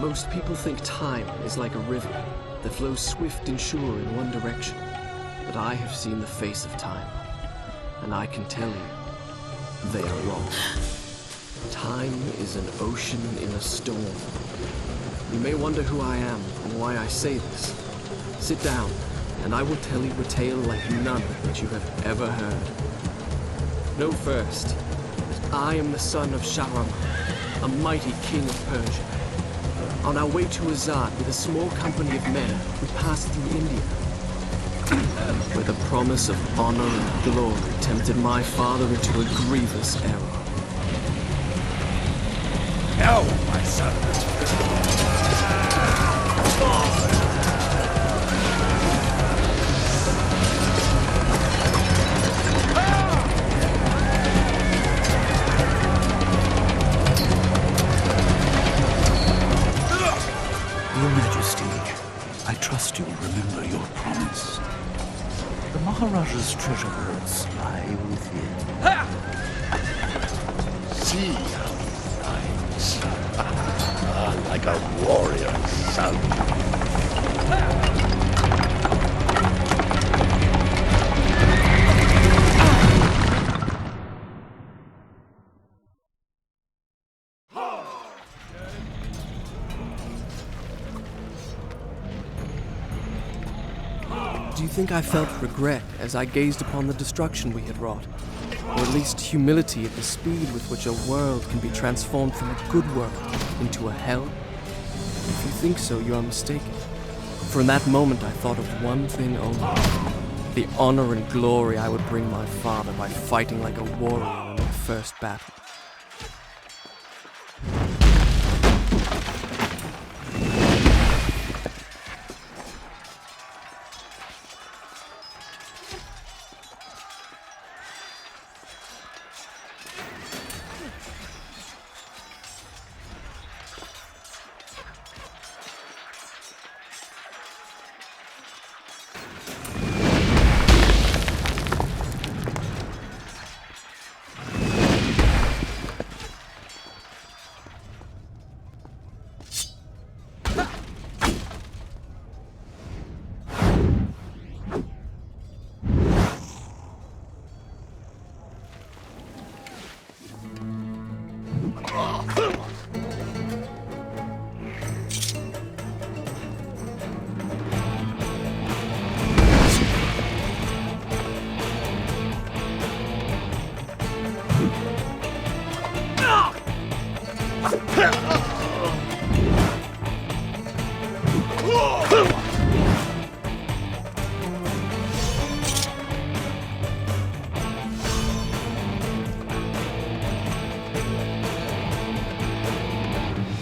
Most people think time is like a river that flows swift and sure in one direction. But I have seen the face of time, and I can tell you, they are wrong. Time is an ocean in a storm. You may wonder who I am and why I say this. Sit down, and I will tell you a tale like none that you have ever heard. Know first that I am the son of Shahram, a mighty king of Persia. On our way to Azad with a small company of men, we passed through India, where the promise of honor and glory tempted my father into a grievous error. No, my son. Your Majesty, I trust you will remember your promise. The Maharaja's treasure vaults lie within. See how he fights. Like a warrior son. Do you think I felt regret as I gazed upon the destruction we had wrought? Or at least humility at the speed with which a world can be transformed from a good world into a hell? If you think so, you are mistaken. For in that moment I thought of one thing only. The honor and glory I would bring my father by fighting like a warrior in my first battle.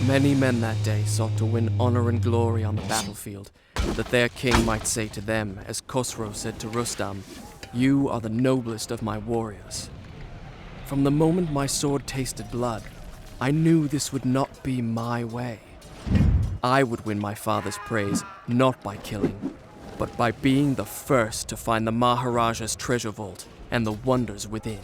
Many men that day sought to win honor and glory on the battlefield, that their king might say to them, as Khosrow said to Rustam, "You are the noblest of my warriors." From the moment my sword tasted blood, I knew this would not be my way. I would win my father's praise, not by killing, but by being the first to find the Maharaja's treasure vault and the wonders within.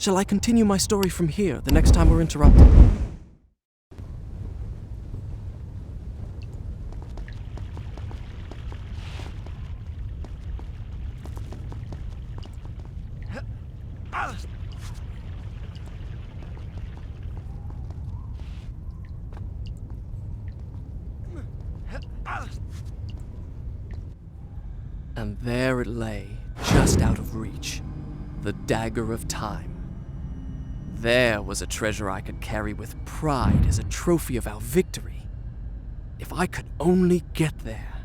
Shall I continue my story from here the next time we're interrupted? And there it lay, just out of reach, the dagger of time. There was a treasure I could carry with pride as a trophy of our victory. If I could only get there.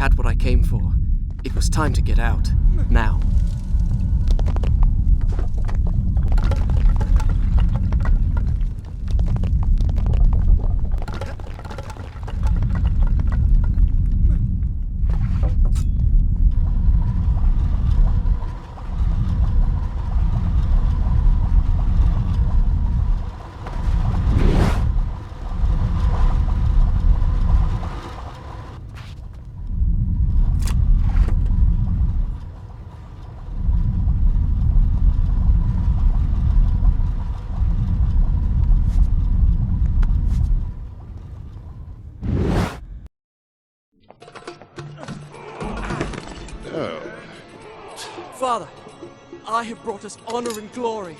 had what I came for. It was time to get out. Now. Father, I have brought us honor and glory.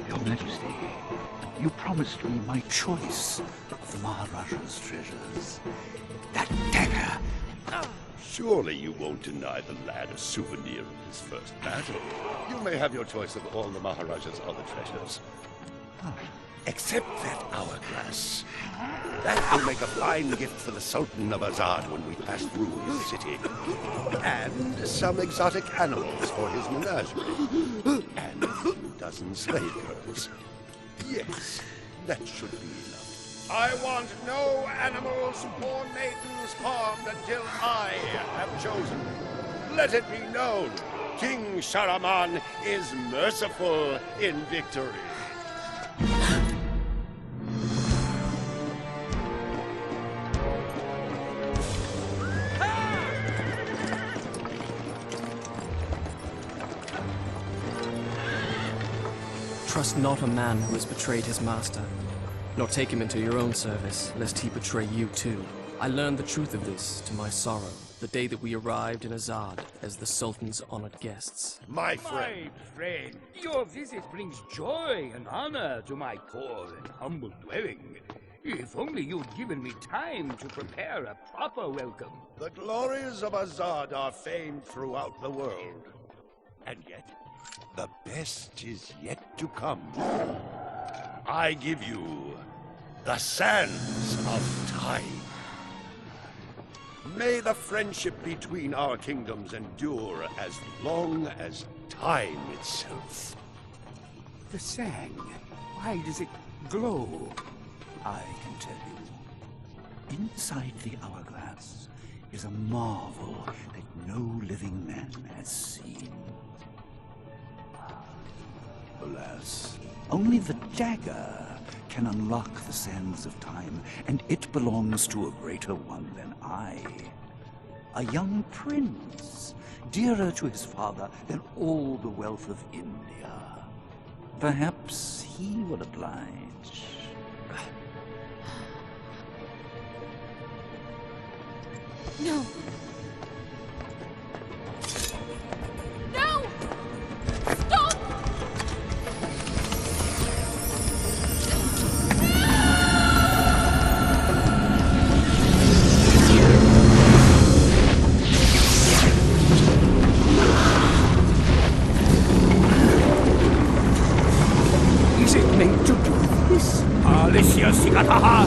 Your Majesty, you promised me my choice of the Maharaja's treasures. That dagger. Surely you won't deny the lad a souvenir of his first battle. You may have your choice of all the Maharaja's other treasures. Except that hourglass. That will make a fine gift for the Sultan of Azad when we pass through his city. And some exotic animals for his menagerie. And a few dozen slave girls. Yes, that should be enough. I want no animals or maidens harmed until I have chosen. Let it be known, King Shahraman is merciful in victory. Trust not a man who has betrayed his master, nor take him into your own service, lest he betray you too. I learned the truth of this to my sorrow, the day that we arrived in Azad as the Sultan's honored guests. My friend. My friend, your visit brings joy and honor to my poor and humble dwelling. If only you'd given me time to prepare a proper welcome. The glories of Azad are famed throughout the world. And yet, the best is yet to come. I give you the sands of time. May the friendship between our kingdoms endure as long as time itself. The sand, why does it glow? I can tell you. Inside the hourglass is a marvel that no living man has seen. Alas, only the dagger can unlock the sands of time, and it belongs to a greater one than I. A young prince, dearer to his father than all the wealth of India. Perhaps he will oblige. No. No! Stop! Is it meant to do this? Alicia Sigataha!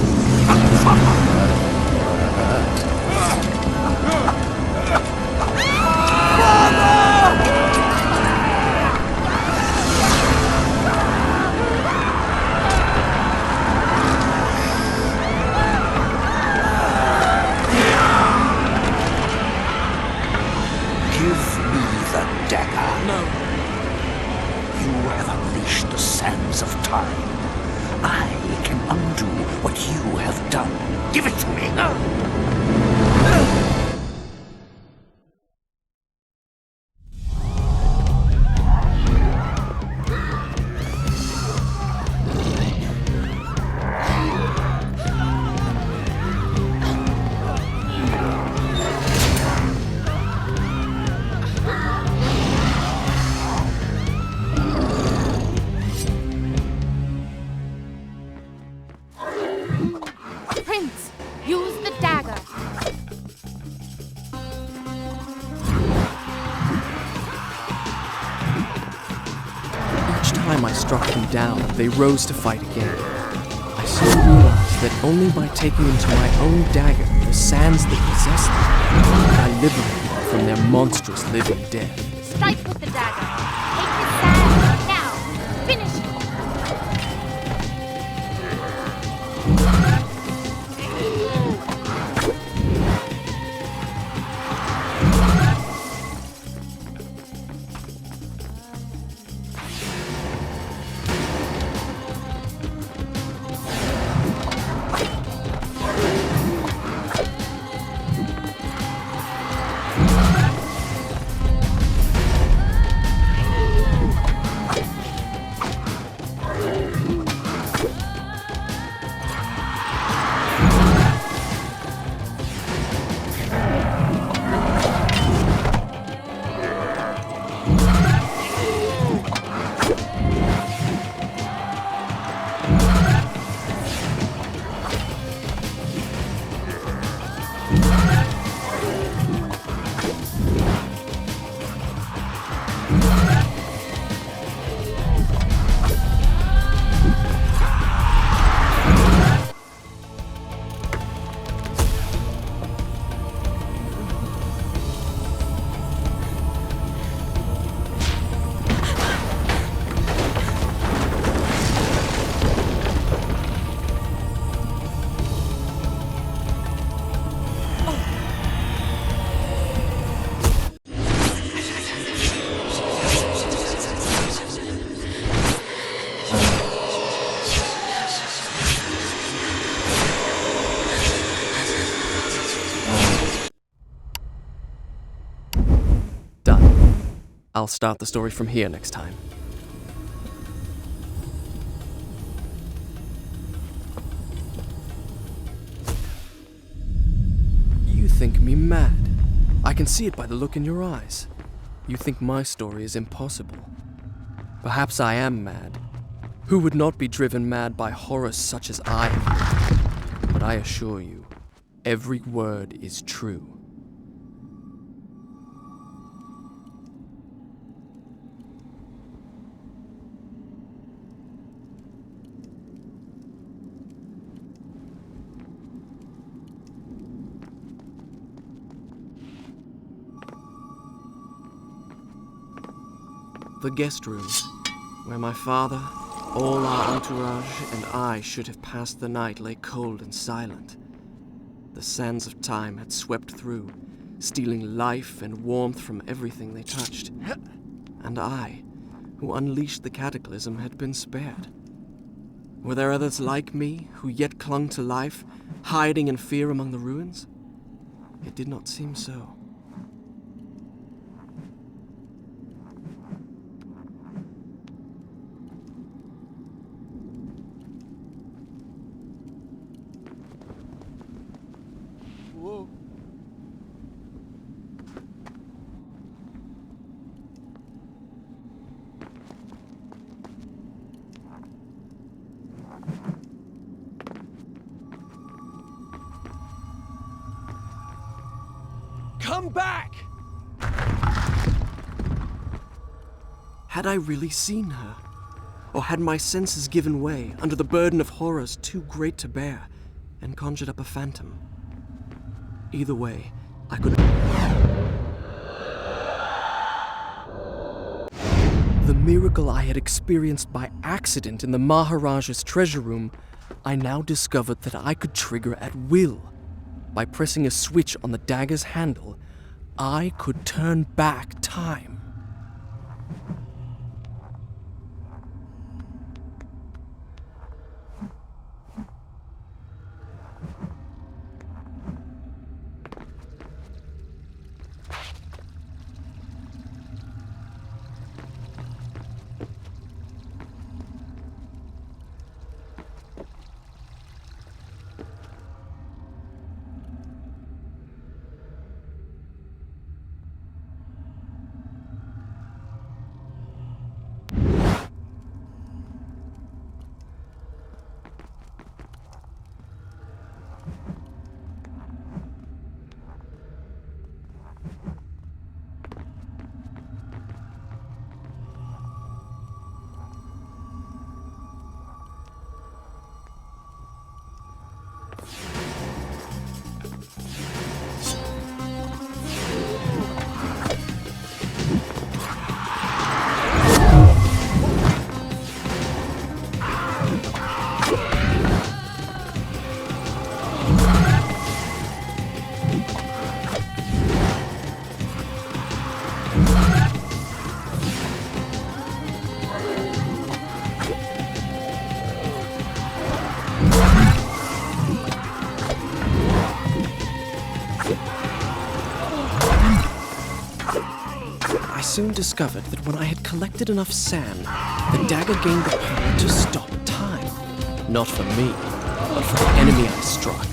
No. You have unleashed the sands of time. I can undo what you have done. Give it to me. Prince, use the dagger. Each time I struck them down, they rose to fight again. I soon realized that only by taking into my own dagger the sands that possess them, could I liberate them from their monstrous living dead. Strike with the dagger. Take his sand. Now. Finish him. Done. I'll start the story from here next time. You think me mad. I can see it by the look in your eyes. You think my story is impossible. Perhaps I am mad. Who would not be driven mad by horrors such as I have? But I assure you, every word is true. The guest room, where my father, all our entourage, and I should have passed the night, lay cold and silent. The sands of time had swept through, stealing life and warmth from everything they touched. And I, who unleashed the cataclysm, had been spared. Were there others like me, who yet clung to life, hiding in fear among the ruins? It did not seem so. Come back! Had I really seen her? Or had my senses given way under the burden of horrors too great to bear and conjured up a phantom? Either way, I could... The miracle I had experienced by accident in the Maharaja's treasure room, I now discovered that I could trigger at will. By pressing a switch on the dagger's handle, I could turn back time. soon discovered that when I had collected enough sand, the dagger gained the power to stop time. Not for me, but for the enemy I struck.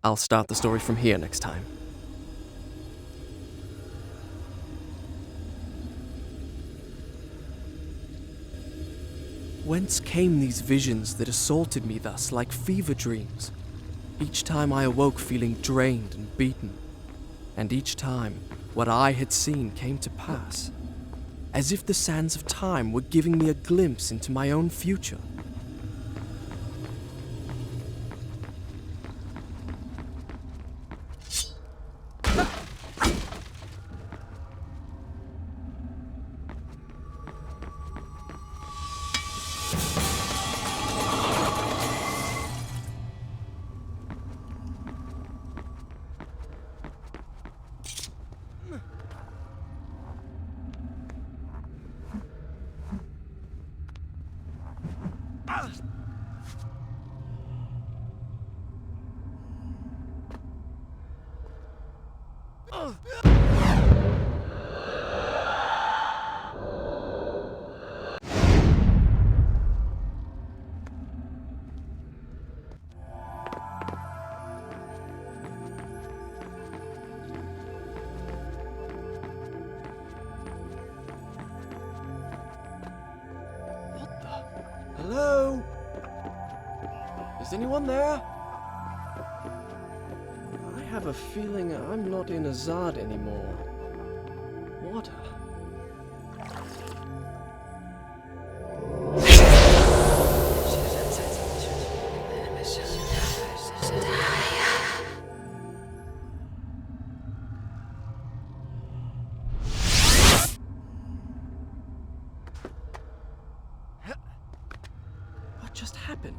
I'll start the story from here next time. Whence came these visions that assaulted me thus like fever dreams? Each time I awoke feeling drained and beaten, and each time what I had seen came to pass, as if the sands of time were giving me a glimpse into my own future. Hello? Is anyone there? I have a feeling I'm not in Azad anymore. Water. What just happened?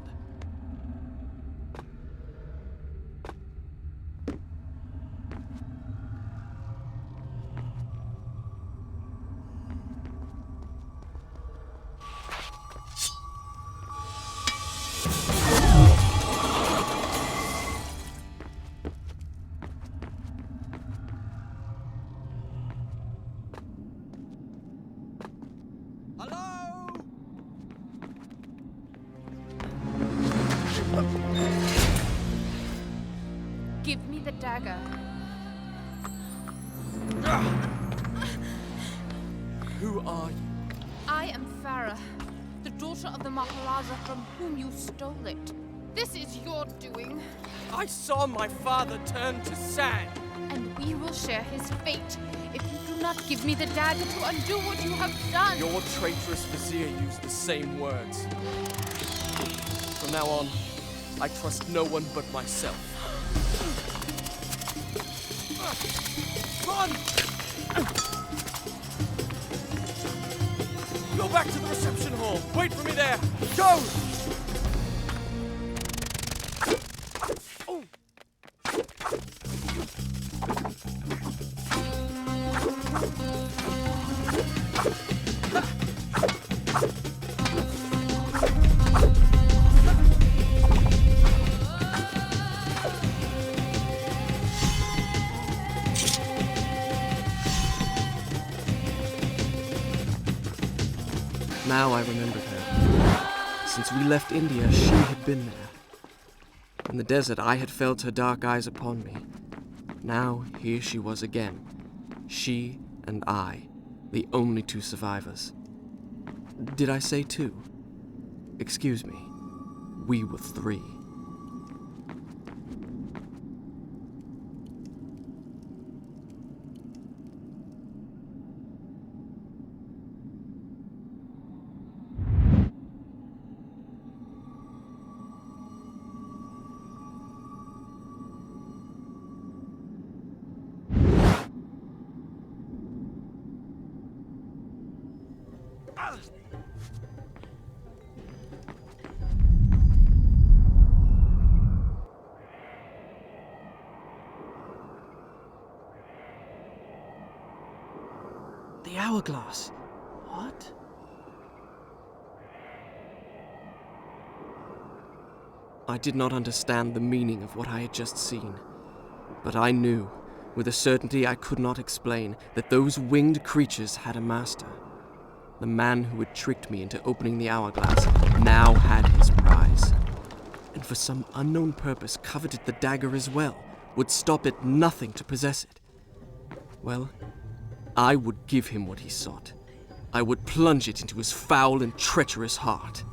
Give me the dagger. Who are you? I am Farah, the daughter of the Maharaja from whom you stole it. This is your doing, I saw my father turn to sand. and we will share his fate if you do not give me the dagger to undo what you have done. Your traitorous vizier used the same words. From now on, I trust no one but myself. Run! Go back to the reception hall. Wait for me there. Go! Now I remembered her. Since we left India, she had been there. In the desert, I had felt her dark eyes upon me. Now, here she was again. She and I, the only two survivors. Did I say two? Excuse me. We were three. The hourglass. What? I did not understand the meaning of what I had just seen, but I knew, with a certainty I could not explain, that those winged creatures had a master. The man who had tricked me into opening the hourglass now had his prize, and for some unknown purpose coveted the dagger as well, would stop at nothing to possess it. Well, I would give him what he sought. I would plunge it into his foul and treacherous heart.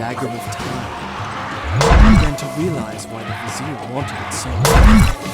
dagger of time. I began to realize why the vizier wanted it so.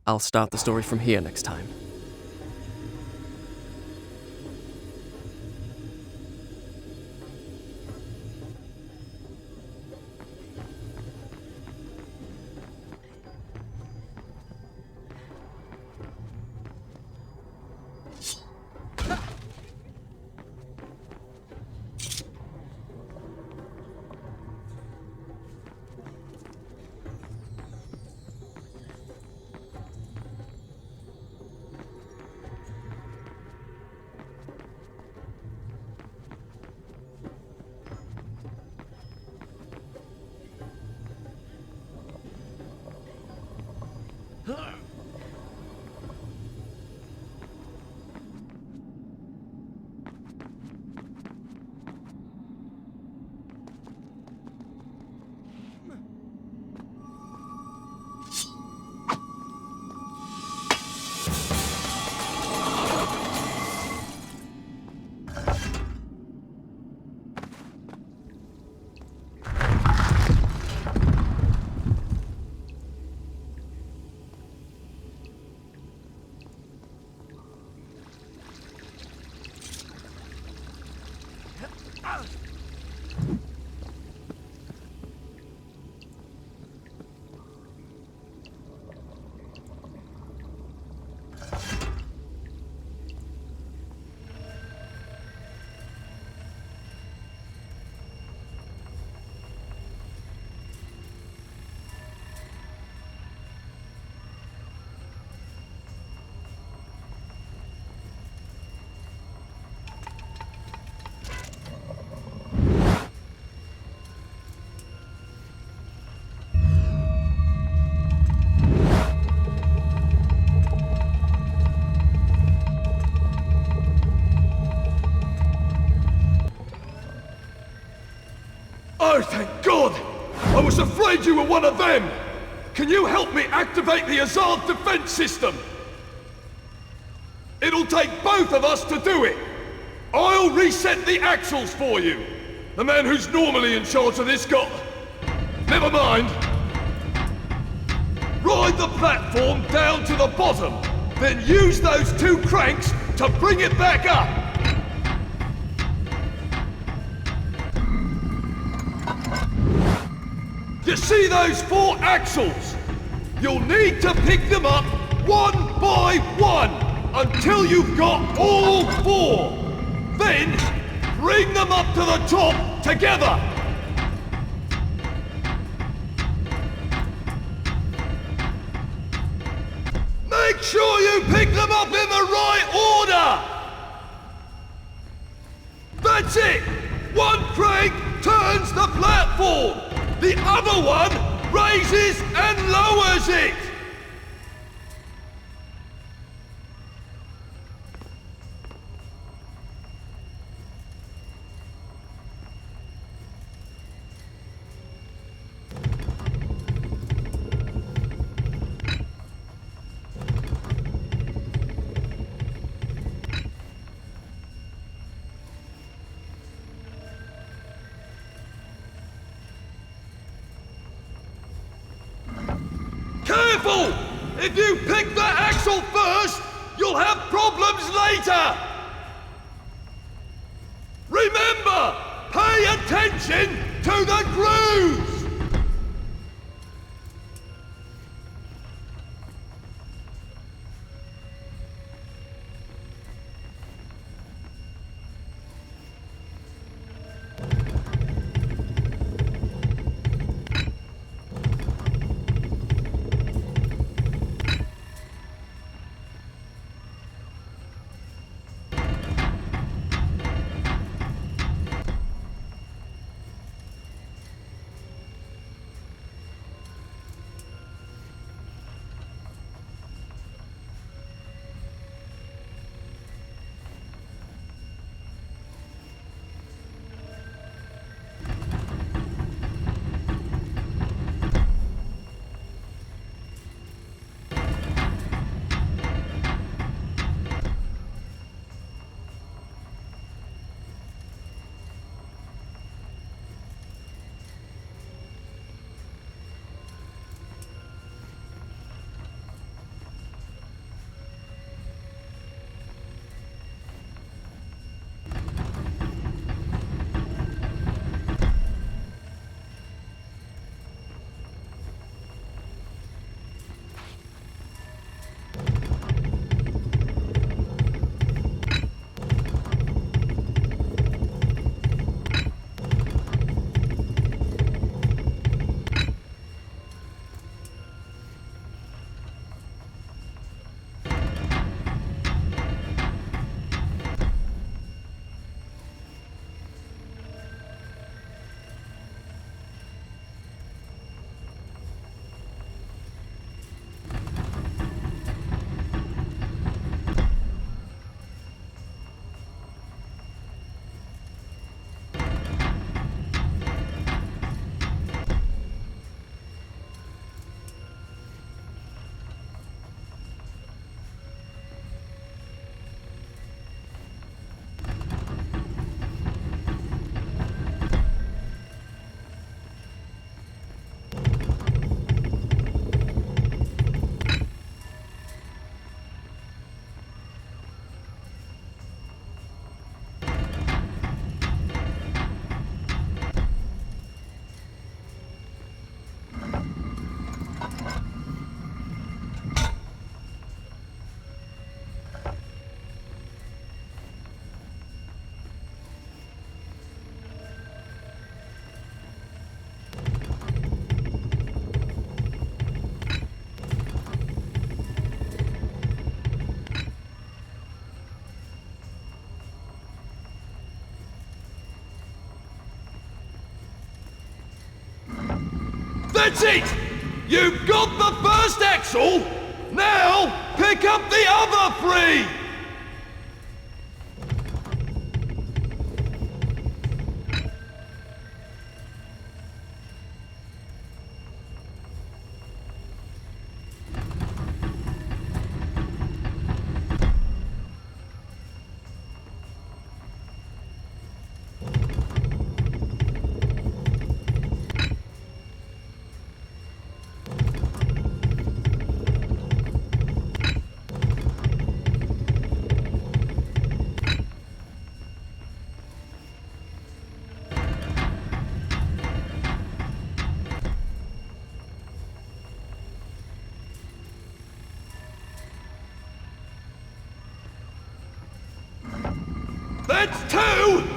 I'll start the story from here next time. Oh, thank God! I was afraid you were one of them! Can you help me activate the Azad defense system? It'll take both of us to do it! I'll reset the axles for you! The man who's normally in charge of this got... Never mind! Ride the platform down to the bottom, then use those two cranks to bring it back up! You see those 4 axles? You'll need to pick them up one by one until you've got all 4. Then, bring them up to the top together. Make sure you pick them up in the right order. That's it. One crank turns the platform. The other one raises and lowers it! careful! If you pick the axle first, you'll have problems later! Remember, pay attention to the grooves! That's it! You've got the first axle! Now, pick up the other three! That's two!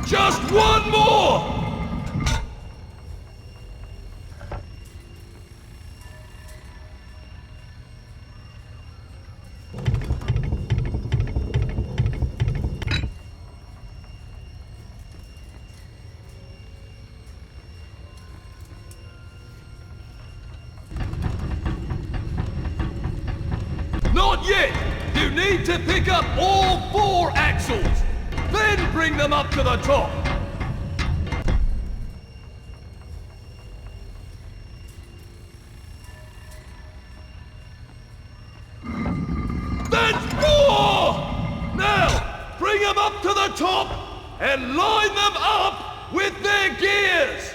Just one more! Not yet! You need to pick up all 4 axles! Then bring them up to the top! That's 4! Now, bring them up to the top and line them up with their gears!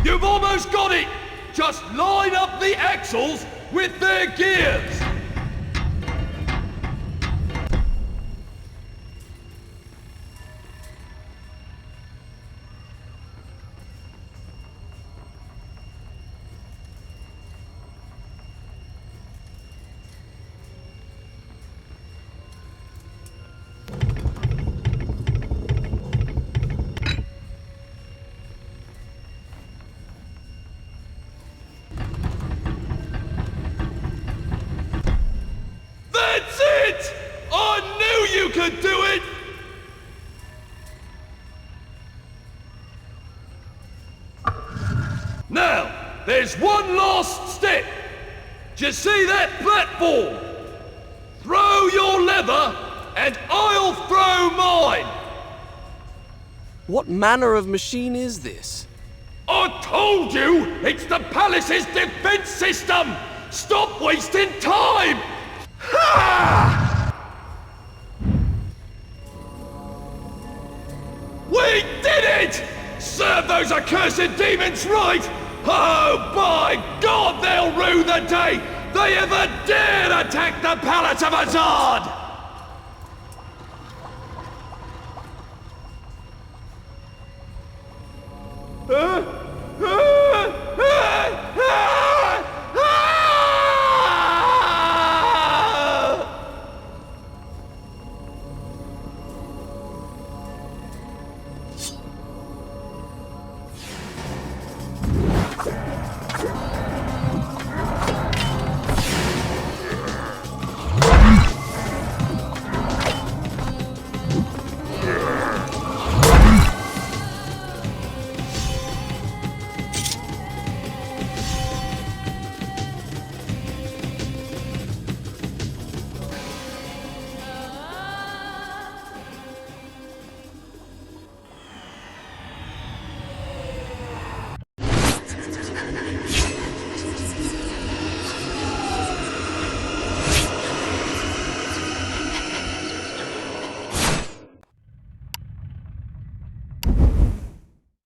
You've almost got it! Just line up the axles with their gears! That's it! I knew you could do it! Now, there's one last step. Do you see that platform? Throw your lever, and I'll throw mine! What manner of machine is this? I told you! It's the palace's defense system! Stop wasting time! Ha! We did it! Serve those accursed demons right! Oh, by God, they'll rue the day they ever dared attack the palace of Azad!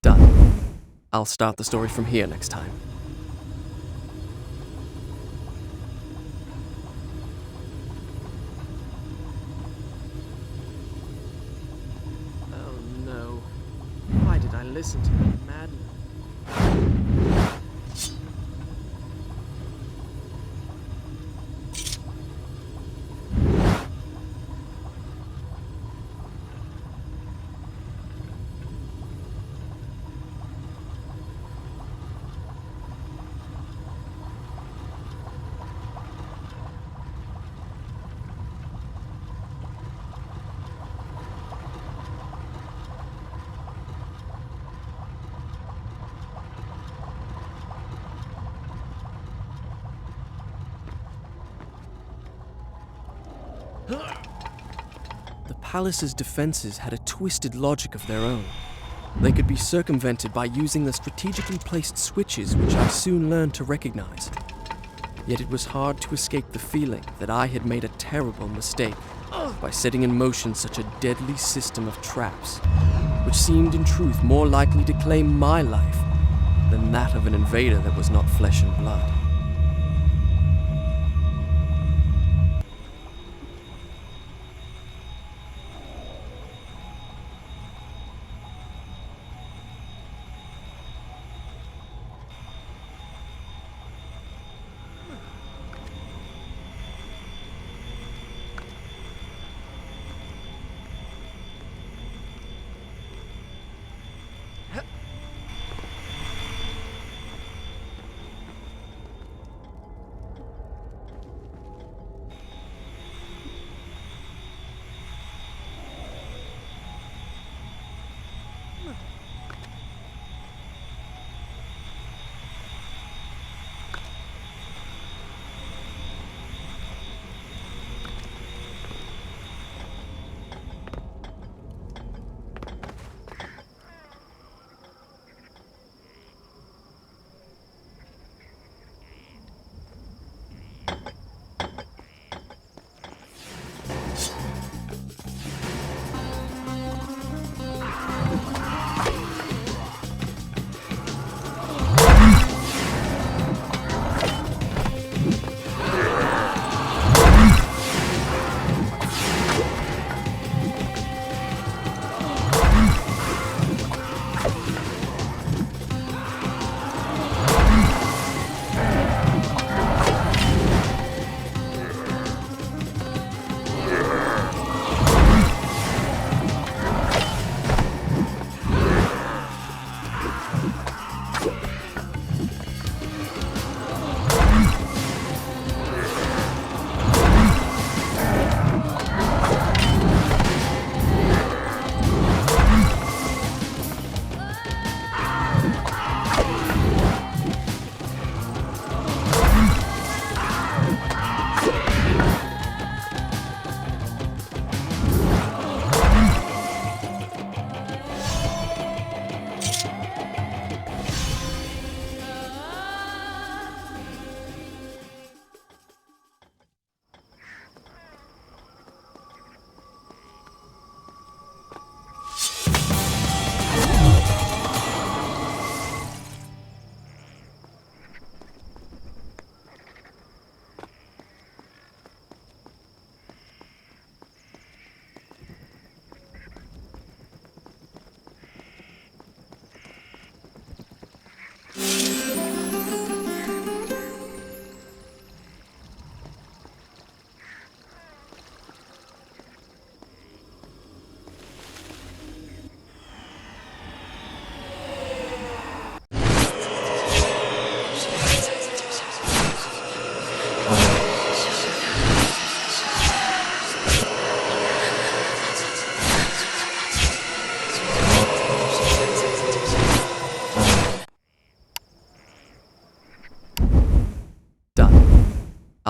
Done. I'll start the story from here next time. Oh no. Why did I listen to that madman? The palace's defenses had a twisted logic of their own. They could be circumvented by using the strategically placed switches, which I soon learned to recognize. Yet it was hard to escape the feeling that I had made a terrible mistake by setting in motion such a deadly system of traps, which seemed in truth more likely to claim my life than that of an invader that was not flesh and blood.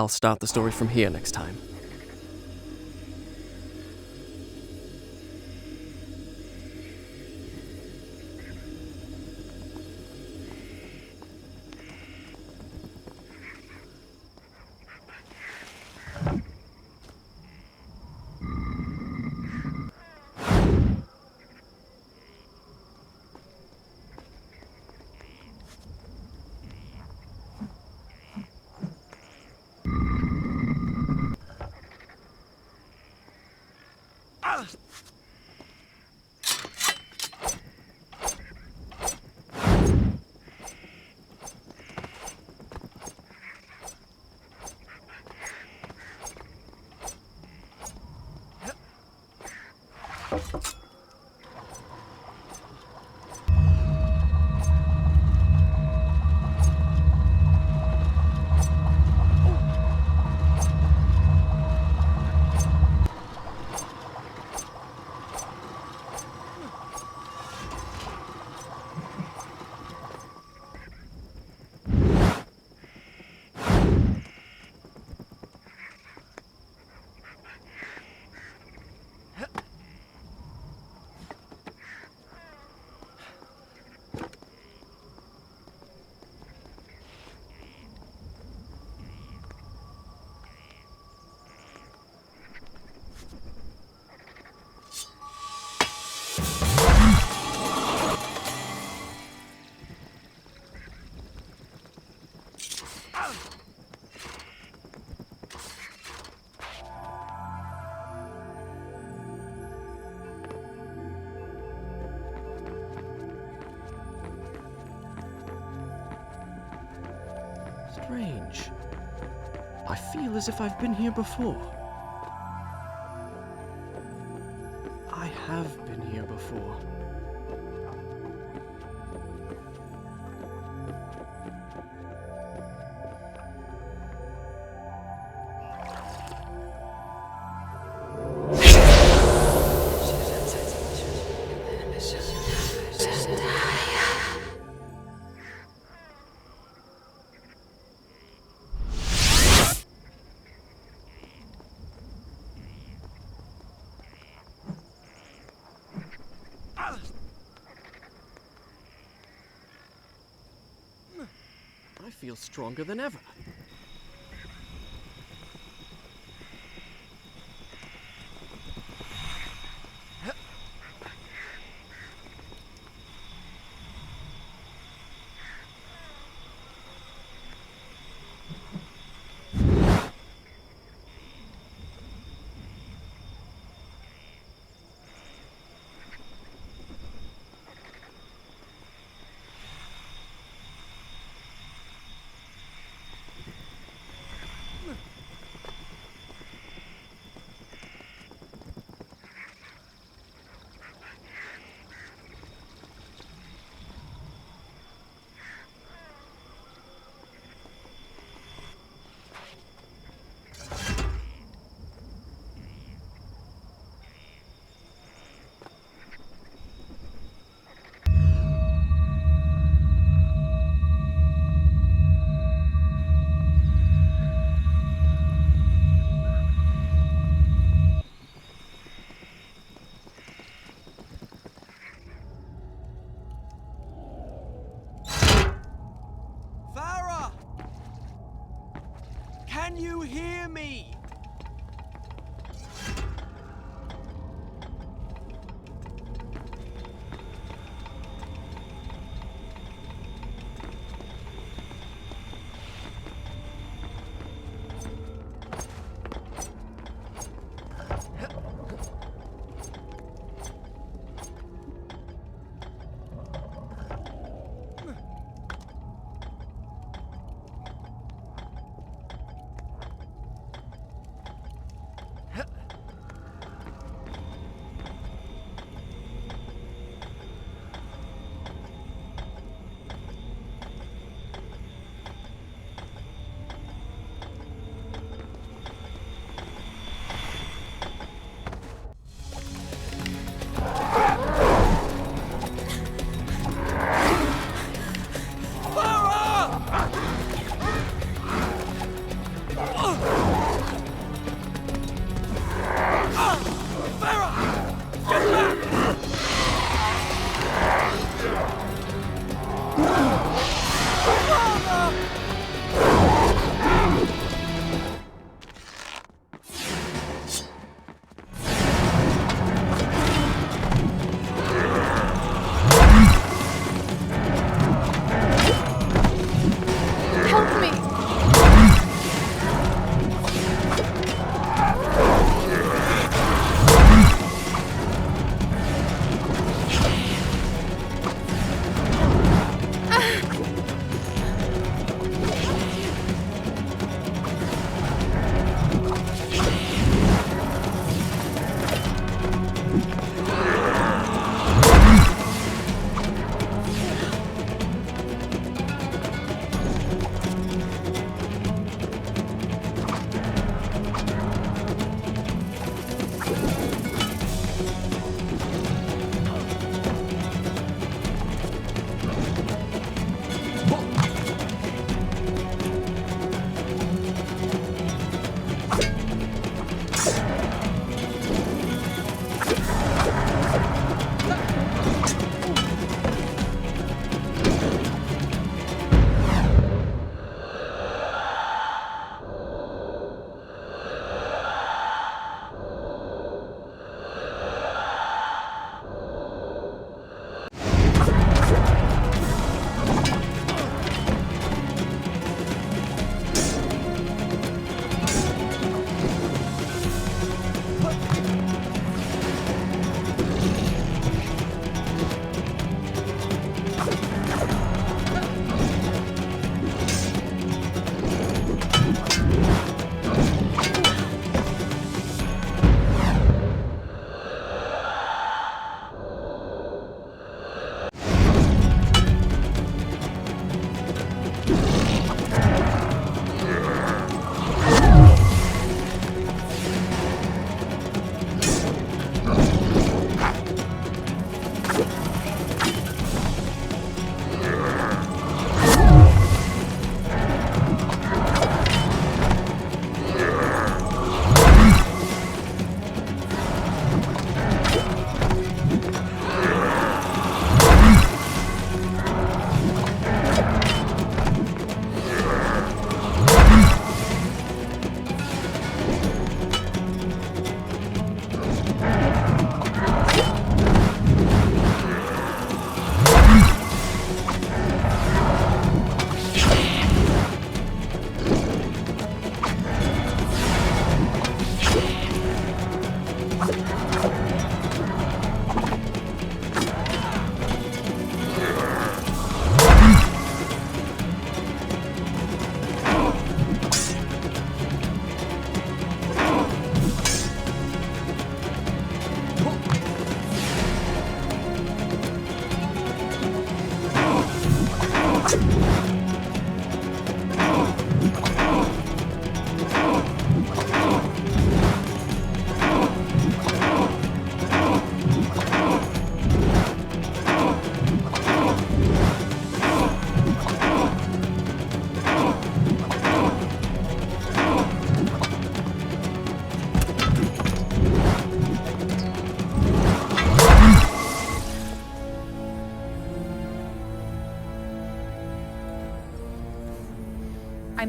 I'll start the story from here next time. Strange. I feel as if I've been here before. I have been here before. I feel stronger than ever.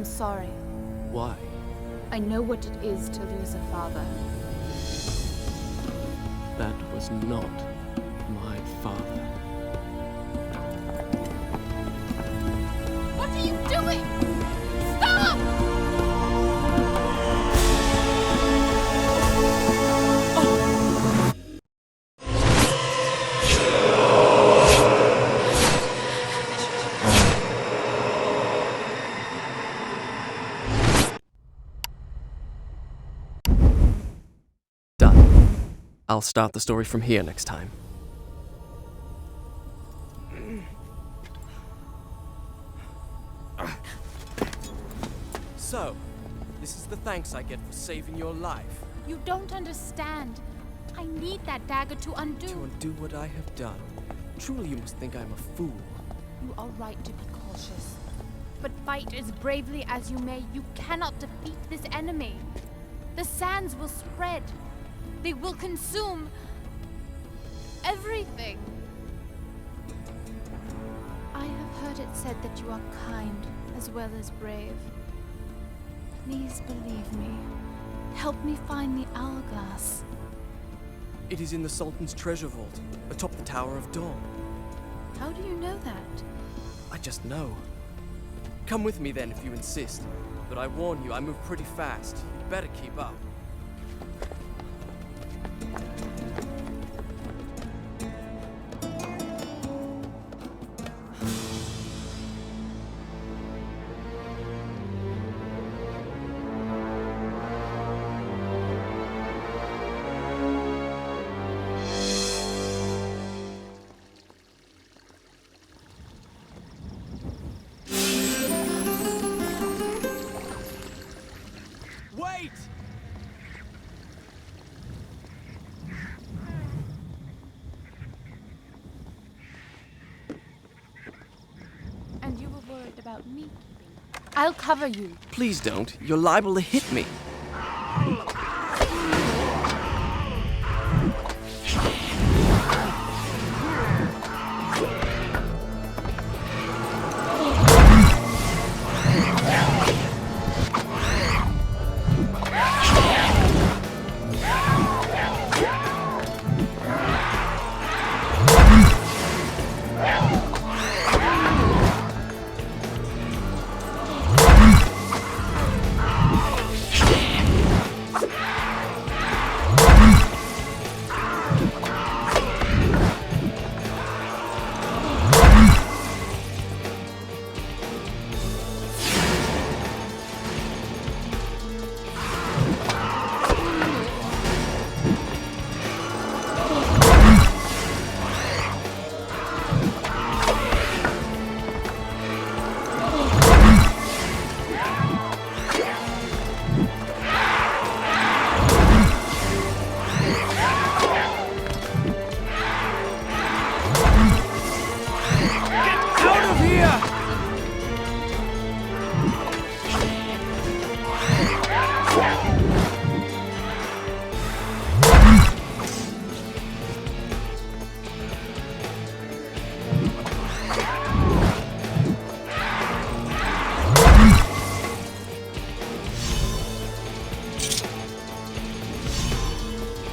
I'm sorry. Why? I know what it is to lose a father. That was not my father. What are you doing? Stop! Done. I'll start the story from here next time. So, this is the thanks I get for saving your life. You don't understand. I need that dagger to undo. To undo what I have done. Truly you must think I'm a fool. You are right to be cautious. But fight as bravely as you may, you cannot defeat this enemy. The sands will spread. They will consume everything. I have heard it said that you are kind as well as brave. Please believe me. Help me find the hourglass. It is in the Sultan's treasure vault, atop the Tower of Dawn. How do you know that? I just know. Come with me then if you insist. But I warn you, I move pretty fast. You'd better keep up. Wait! And you were worried about me keeping up. I'll cover you. Please don't. You're liable to hit me.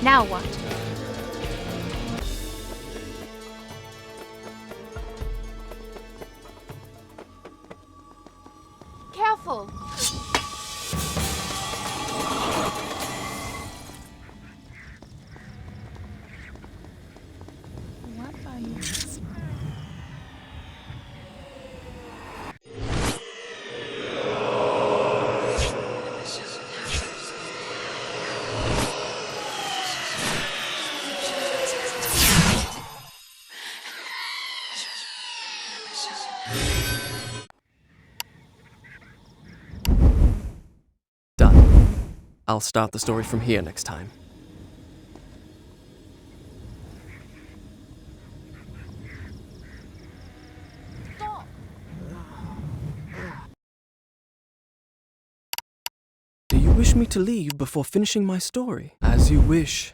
Now what? Careful! What are you? Done. I'll start the story from here next time. Stop! Do you wish me to leave before finishing my story? As you wish.